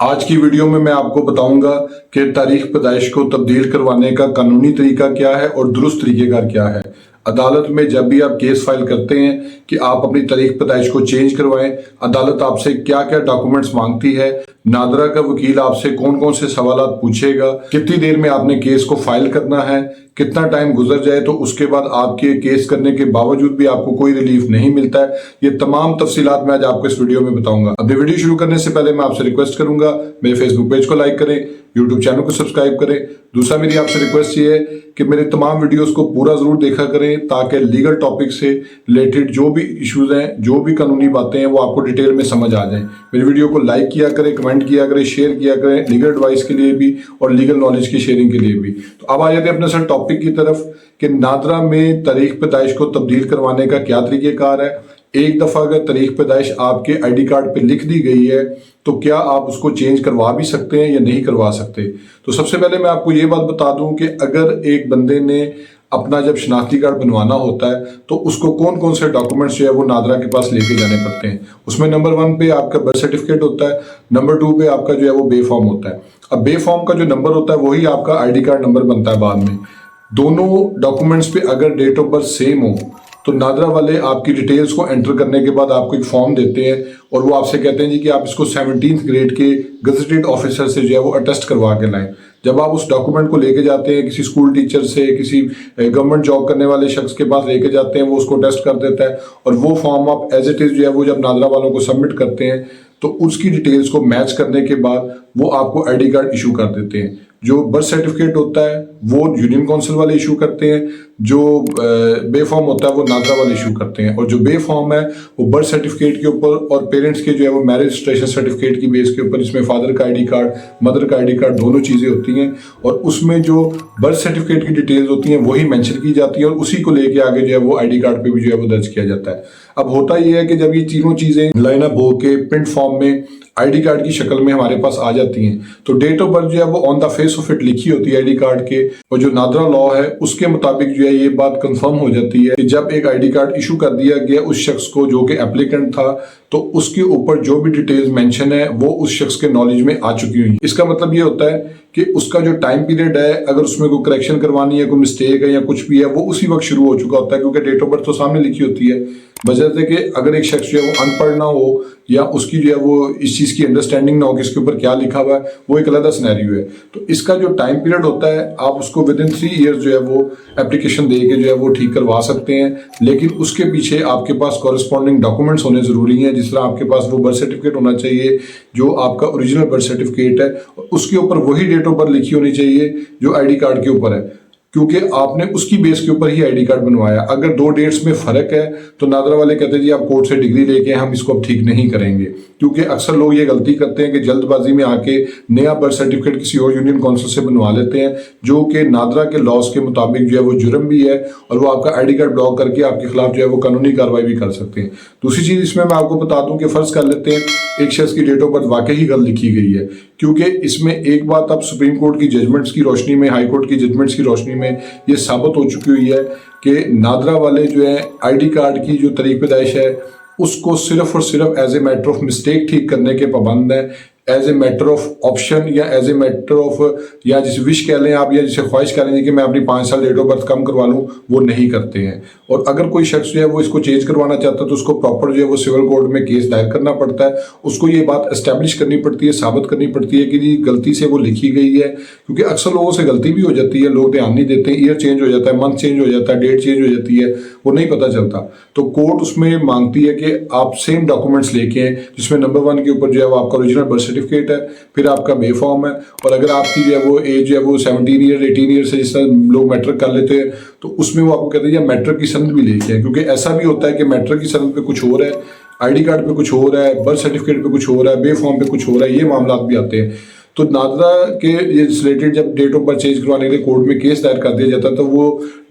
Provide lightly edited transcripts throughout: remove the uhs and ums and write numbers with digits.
आज की वीडियो में मैं आपको बताऊंगा कि तारीख पैदाइश को तब्दील करवाने का कानूनी तरीका क्या है और दुरुस्त तरीकेकार क्या है। अदालत में जब भी आप केस फाइल करते हैं कि आप अपनी तारीख पैदाइश को चेंज करवाएं, अदालत आपसे क्या क्या डॉक्यूमेंट्स मांगती है, नादरा का वकील आपसे कौन कौन से सवाल पूछेगा, कितनी देर में आपने केस को फाइल करना है, कितना टाइम गुजर जाए तो उसके बाद आपके केस करने के बावजूद भी आपको कोई रिलीफ नहीं मिलता है, ये तमाम तफसीलात मैं आज आपको इस वीडियो में बताऊंगा। अब वीडियो शुरू करने से पहले मैं आपसे रिक्वेस्ट करूंगा, मेरे फेसबुक पेज को लाइक करें, यूट्यूब चैनल को सब्सक्राइब करें। दूसरा मेरी आपसे रिक्वेस्ट ये है कि मेरे तमाम वीडियोस को पूरा जरूर देखा करें ताकि लीगल टॉपिक से रिलेटेड जो भी इश्यूज हैं, जो भी कानूनी बातें हैं, वो आपको डिटेल में समझ आ जाएं। मेरी वीडियो को लाइक किया करें, कमेंट किया करें, शेयर किया करें, लीगल एडवाइस के लिए भी और लीगल नॉलेज की शेयरिंग के लिए भी। तो अब आ जाते हैं अपने सर टॉपिक की तरफ कि नादरा में तारीख पैदाइश को तब्दील करवाने का क्या तरीकेकार है। एक दफा अगर तारीख पैदाइश आपके आईडी कार्ड पे लिख दी गई है तो क्या आप उसको चेंज करवा भी सकते हैं या नहीं करवा सकते। तो सबसे पहले मैं आपको ये बात बता दूं कि अगर एक बंदे ने अपना जब शनाख्ती कार्ड बनवाना होता है तो उसको कौन कौन से डॉक्यूमेंट्स जो है वो नादरा के पास लेके जाने पड़ते हैं। उसमें नंबर 1 पे आपका बर्थ सर्टिफिकेट होता है, नंबर 2 पे आपका जो है वो बे फॉर्म होता है। अब बे फॉर्म का जो नंबर होता है वही आपका आईडी कार्ड नंबर बनता है बाद में। दोनों डॉक्यूमेंट्स पे अगर डेट ऑफ बर्थ सेम हो तो नादरा वाले आपकी डिटेल्स को एंटर करने के बाद आपको एक फॉर्म देते हैं और वो आपसे कहते हैं जी कि आप इसको 17th ग्रेड के गजेटेड ऑफिसर से जो है वो अटेस्ट करवा के लाएं। जब आप उस डॉक्यूमेंट को लेके जाते हैं किसी स्कूल टीचर से, किसी गवर्नमेंट जॉब करने वाले शख्स के पास लेके जाते हैं, वो उसको टेस्ट कर देता है और वो फॉर्म आप एज इट इज जो है वो जब नादरा वालों को सबमिट करते हैं तो उसकी डिटेल्स को मैच करने के बाद वो आपको आईडी कार्ड इशू कर देते हैं। जो बर्थ सर्टिफिकेट होता है वो यूनियन काउंसिल वाले इशू करते हैं, जो बे फॉर्म होता है वो नादरा वाले इशू करते हैं। और जो बे फॉर्म है वो बर्थ सर्टिफिकेट के ऊपर और पेरेंट्स के जो है वो मैरिज रजिस्ट्रेशन सर्टिफिकेट की बेस के ऊपर, इसमें फादर का आईडी कार्ड, मदर का आईडी कार्ड, दोनों चीज़ें होती हैं और उसमें जो बर्थ सर्टिफिकेट की डिटेल्स होती हैं वही मेंशन की जाती है और उसी को लेके आगे जो है वो आईडी कार्ड पे भी जो है वो दर्ज किया जाता है। अब होता यह है कि जब ये तीनों चीज़ें लाइन अप होके प्रिंट फॉर्म में आईडी कार्ड की शक्ल में हमारे पास आ जाती हैं तो डेट ऑफ बर्थ जो है वो on the face of it लिखी होती है आईडी कार्ड के, और जो नादरा लॉ है उसके मुताबिक जो है ये बात कंफर्म हो जाती है कि जब एक आईडी कार्ड इशू कर दिया गया उस शख्स को जो कि एप्लीकेंट था तो उसके ऊपर जो भी डिटेल्स मेंशन है वो उस शख्स के नॉलेज में आ चुकी हुई। इसका मतलब ये होता है कि उसका जो टाइम पीरियड है, अगर उसमें कोई करेक्शन करवानी है, कोई मिस्टेक है या कुछ भी है, वो उसी वक्त शुरू हो चुका होता है क्योंकि डेट ऑफ बर्थ तो सामने लिखी होती है। बशर्ते कि अगर एक शख्स जो है वो अनपढ़ ना हो या उसकी जो है वो इस चीज़ की अंडरस्टैंडिंग ना हो कि इसके ऊपर क्या लिखा हुआ है, वो एक अलग सिनेरियो है। तो इसका जो टाइम पीरियड होता है आप उसको विद इन 3 ईयर्स जो है वो एप्लीकेशन दे के जो है वो ठीक करवा सकते हैं, लेकिन उसके पीछे आपके पास कॉरेस्पॉन्डिंग डॉक्यूमेंट्स होने ज़रूरी हैं। जिस तरह आपके पास वो बर्थ सर्टिफिकेट होना चाहिए जो आपका ओरिजिनल बर्थ सर्टिफिकेट है, उसके ऊपर वही डेट ऑफ बर्थ लिखी होनी चाहिए जो आईडी कार्ड के ऊपर है, क्योंकि आपने उसकी बेस के ऊपर ही आईडी कार्ड बनवाया। अगर 2 डेट्स में फर्क है तो नादरा वाले कहते हैं जी आप कोर्ट से डिग्री लेके हम इसको अब ठीक नहीं करेंगे, क्योंकि अक्सर लोग ये गलती करते हैं कि जल्दबाजी में आके नया बर्थ सर्टिफिकेट किसी और यूनियन काउंसिल से बनवा लेते हैं जो कि नादरा के लॉज के मुताबिक जो है वो जुर्म भी है और वो आपका आईडी कार्ड ब्लॉक करके आपके खिलाफ जो है वो कानूनी कार्रवाई भी कर सकते हैं। दूसरी चीज़ इसमें मैं आपको बता दूं कि फर्ज कर लेते हैं एक शख्स की डेट ऑफ बर्थ वाकई ही गलत लिखी गई है, क्योंकि इसमें एक बात अब सुप्रीम कोर्ट की जजमेंट्स की रोशनी में, हाई कोर्ट की जजमेंट्स की रोशनी में ये साबित हो चुकी हुई है कि नादरा वाले जो है आईडी कार्ड की जो तारीख पैदाइश है उसको सिर्फ और सिर्फ as a matter of mistake ठीक करने के पाबंद है, as a matter of option या एज ए मैटर ऑफ या जिसे विश कह लें आप या जिसे ख्वाहिश कह लें कि मैं अपनी 5 साल डेट ऑफ बर्थ कम करवा लूँ, वो नहीं करते हैं। और अगर कोई शख्स जो है वो इसको चेंज करवाना चाहता है तो उसको प्रॉपर जो है वो सिविल कोर्ट में केस दायर करना पड़ता है, उसको ये बात एस्टेब्लिश करनी पड़ती है, साबित करनी पड़ती है कि जी गलती से वो लिखी गई है, क्योंकि अक्सर लोगों से गलती भी हो जाती है, लोग ध्यान नहीं देते, ईयर चेंज हो जाता है, मंथ चेंज हो जाता है, डेट चेंज हो जाती है, वो नहीं पता चलता। तो कोर्ट उसमें मांगती है कि आप सेम डॉक्यूमेंट्स लेके आए जिसमें नंबर 1 के ऊपर जो है वो आपका ओरिजिनल बर्थ सर्टिफिकेट है, फिर आपका बे फॉर्म है, और अगर आपकी जो है वो एज जो है वो 17 ईयर 18 ईयर से जिस तरह लोग मैट्रिक कर लेते हैं तो उसमें वो आपको कहते हैं मैट्रिक की सनद भी लेके आए, क्योंकि ऐसा भी होता है कि मैट्रिक की सनद पे कुछ और है, आईडी कार्ड पे कुछ और है, बर्थ सर्टिफिकेट पे कुछ और है, बे फॉर्म पे कुछ और है, ये मामला भी आते हैं। तो नादरा के ये रिलेटेड जब डेट ऑफ बर्थ चेंज करवाने के लिए कोर्ट में केस दायर कर दिया जाता है तो वो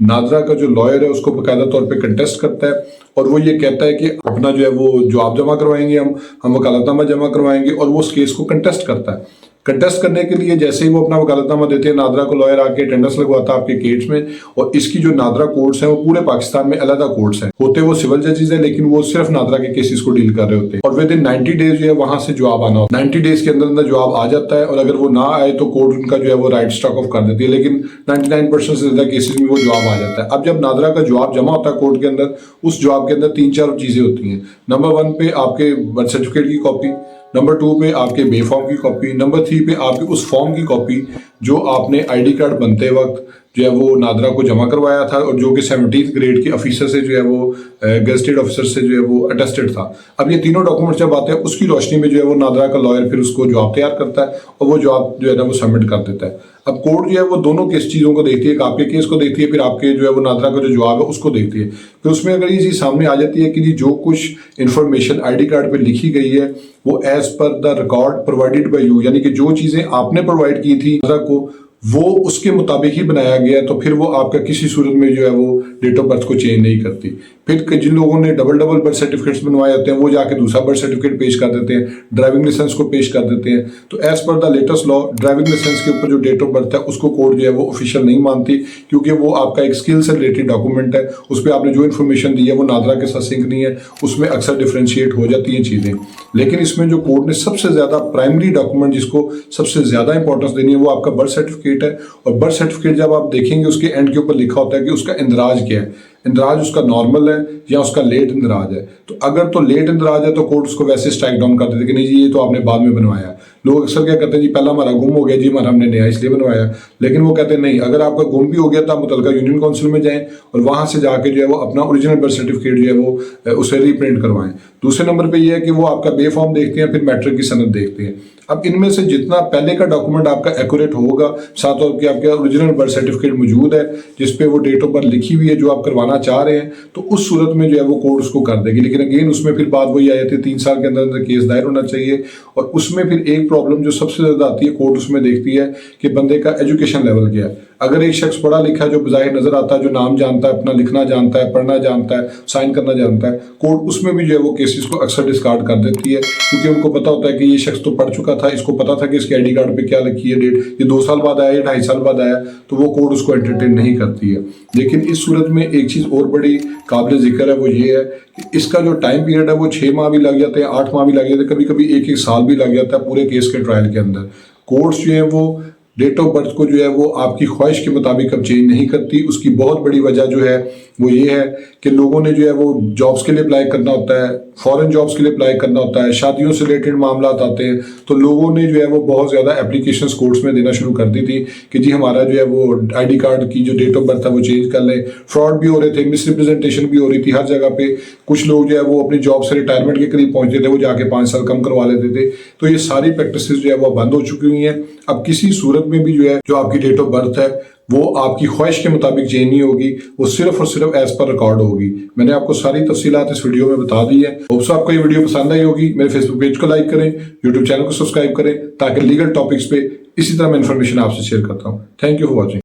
नादरा का जो लॉयर है उसको बाकायदा तौर पे कंटेस्ट करता है और वो ये कहता है कि अपना जो है वो जवाब जमा करवाएंगे, हम वकालतनामा जमा करवाएंगे, और वो उस केस को कंटेस्ट करता है। कंटेस्ट करने के लिए जैसे ही वो अपना वकालतनामा देते हैं, नादरा को लॉयर आके अटेंडेंस लगवाता है आपके केस में। और इसकी जो नादरा कोर्ट्स हैं वो पूरे पाकिस्तान में अलग कोर्ट्स हैं, होते वो सिविल जजेस हैं, लेकिन वो सिर्फ नादरा के केसेस को डील कर रहे होते हैं। और विद इन 90 डेज जो है वहां से जवाब आना होता है। 90 डेज के अंदर अंदर जवाब आ जाता है, और अगर वो ना आए तो कोर्ट उनका जो है वो राइट स्टॉक ऑफ कर देती है, लेकिन 99% से ज्यादा केसेस में वो जवाब आ जाता है। अब जब नादरा का जवाब जमा होता है कोर्ट के अंदर, उस जवाब के अंदर 3-4 चीजें होती हैं। नंबर 1 पे आपके बर्थ सर्टिफिकेट की कॉपी, नंबर 2 पे आपके बे फॉर्म की कॉपी, नंबर 3 पे आपके उस फॉर्म की कॉपी जो आपने आईडी कार्ड बनते वक्त जो है वो नादरा को जमा करवाया था, और जो कि 17th ग्रेड के ऑफिसर से जो है वो गेजेटेड ऑफिसर से जो है वो अटेस्टेड था। अब ये तीनों डॉक्यूमेंट जब आते हैं, उसकी रोशनी में जो है वो नादरा का लॉयर फिर उसको जवाब तैयार करता है, और वो जवाब जो है ना वो सबमिट कर देता है। अब कोर्ट जो है वो दोनों केस चीज़ों को देखती है, आपके केस को देखती है, फिर आपके जो है वो नादरा का जो जवाब है उसको देखती है। फिर उसमें अगर ये चीज़ सामने आ जाती है कि जी जो कुछ इन्फॉर्मेशन आईडी कार्ड पे लिखी गई है वो as per the record provided by you, यानी कि जो चीज़ें आपने प्रोवाइड की थी नादरा को वो उसके मुताबिक ही बनाया गया है, तो फिर वो आपका किसी सूरत में जो है वो डेट ऑफ बर्थ को चेंज नहीं करती। फिर जिन लोगों ने डबल बर्थ सर्टिफिकेट्स बनवाए होते हैं वो जाके दूसरा बर्थ सर्टिफिकेट पेश कर देते हैं, ड्राइविंग लाइसेंस को पेश कर देते हैं। तो as per the latest law driving licence के ऊपर जो डेट ऑफ बर्थ है उसको कोर्ट जो है वो ऑफिशियल नहीं मानती, क्योंकि वो आपका एक स्किल से रिलेटेड डॉक्यूमेंट है। उस पर आपने जो इन्फॉर्मेशन दी है वो नादरा के साथ सिंक नहीं है, उसमें अक्सर डिफ्रेंशिएट हो जाती हैं चीज़ें। लेकिन इसमें जो कोर्ट ने सबसे ज़्यादा प्राइमरी डॉक्यूमेंट जिसको सबसे ज़्यादा इंपॉर्टेंस देनी है वो आपका बर्थ सर्टिफिकेट है। और बर्थ सर्टिफिकेट जब आप देखेंगे उसके एंड के ऊपर लिखा होता है कि उसका इंदराज क्या है, इंदराज उसका नॉर्मल है या उसका लेट इंदराज है। तो अगर तो लेट इंदराज है तो कोर्ट उसको वैसे स्ट्राइक डाउन कर देते कि नहीं जी ये तो आपने बाद में बनवाया। लोग अक्सर क्या कहते हैं जी पहला हमारा गुम हो गया जी, हमारा हमने नया इसलिए बनवाया। लेकिन वो कहते हैं नहीं, अगर आपका गुम भी हो गया तो आप मुतलका यूनियन काउंसिल में जाएं और वहां से जाके जो है वो अपना ओरिजिनल बर्थ सर्टिफिकेट जो है वो उसे रीप्रिंट करवाएं। दूसरे नंबर पे ये है कि वो आपका बे फॉर्म देखते हैं, फिर मैट्रिक की सनद देखते हैं। अब इनमें से जितना पहले का डॉक्यूमेंट आपका एक्यूरेट होगा, साथ और कि आपका ओरिजिनल बर्थ सर्टिफिकेट मौजूद है जिसपे वो डेट ऑफ बर्थ लिखी हुई है जो आप करवाना चाह रहे हैं, तो उस सूरत में जो है वो कोर्ट उसको कर देगी। लेकिन अगेन उसमें फिर बात वही आ जाती है 3 साल के अंदर अंदर केस दायर होना चाहिए। और उसमें फिर एक प्रॉब्लम जो सबसे ज्यादा आती है, कोर्ट उसमें देखती है कि बंदे का एजुकेशन लेवल क्या है। अगर एक शख्स पढ़ा लिखा जो बज़ाहिर नजर आता है, जो नाम जानता है, अपना लिखना जानता है, पढ़ना जानता है, साइन करना जानता है, कोर्ट उसमें भी जो है वो केसेस को अक्सर डिस्कार्ड कर देती है, क्योंकि उनको पता होता है कि ये शख्स तो पढ़ चुका था, इसको पता था कि इसके आईडी कार्ड पे क्या लिखी है डेट, ये 2 साल बाद आया या 2.5 साल बाद आया, तो वो कोर्ट उसको एंटरटेन नहीं करती है। लेकिन इस सूरत में एक चीज़ और बड़ी काबिल जिक्र है, वो ये है कि इसका जो टाइम पीरियड है वो 6 माह भी लग जाते हैं, 8 माह भी लग जाते हैं, कभी कभी 1-1 साल भी लग जाता है पूरे केस के ट्रायल के अंदर। कोर्ट्स जो है वो डेट ऑफ बर्थ को जो है वो आपकी ख्वाहिश के मुताबिक अब चेंज नहीं करती। उसकी बहुत बड़ी वजह जो है वो ये है कि लोगों ने जो है वो जॉब्स के लिए अप्लाई करना होता है, फॉरेन जॉब्स के लिए अप्लाई करना होता है, शादियों से रिलेटेड मामला आते हैं, तो लोगों ने जो है वो बहुत ज़्यादा एप्लीकेशंस कोर्ट्स में देना शुरू कर दी थी कि जी हमारा जो है वो आईडी कार्ड की जो डेट ऑफ बर्थ है वो चेंज कर लें। फ्रॉड भी हो रहे थे, मिसरिप्रेजेंटेशन भी हो रही थी हर जगह पे। कुछ लोग जो है वो अपनी जॉब से रिटायरमेंट के करीब पहुंचते थे, वो जाके 5 साल कम करवा लेते थे। तो ये सारी प्रैक्टिस जो है वो बंद हो चुकी हुई हैं। अब किसी सूरत में भी जो है जो आपकी डेट ऑफ बर्थ है वो आपकी ख्वाहिश के मुताबिक चेंज नहीं होगी, वो सिर्फ और सिर्फ एज पर रिकॉर्ड होगी। मैंने आपको सारी तफसीलात इस वीडियो में बता दी है। होप्स आपको ये वीडियो पसंद आई होगी। मेरे फेसबुक पेज को लाइक करें, यूट्यूब चैनल को सब्सक्राइब करें, ताकि लीगल टॉपिक्स पे इसी तरह मैं इन्फॉर्मेशन आपसे शेयर करता हूँ। Thank you for watching.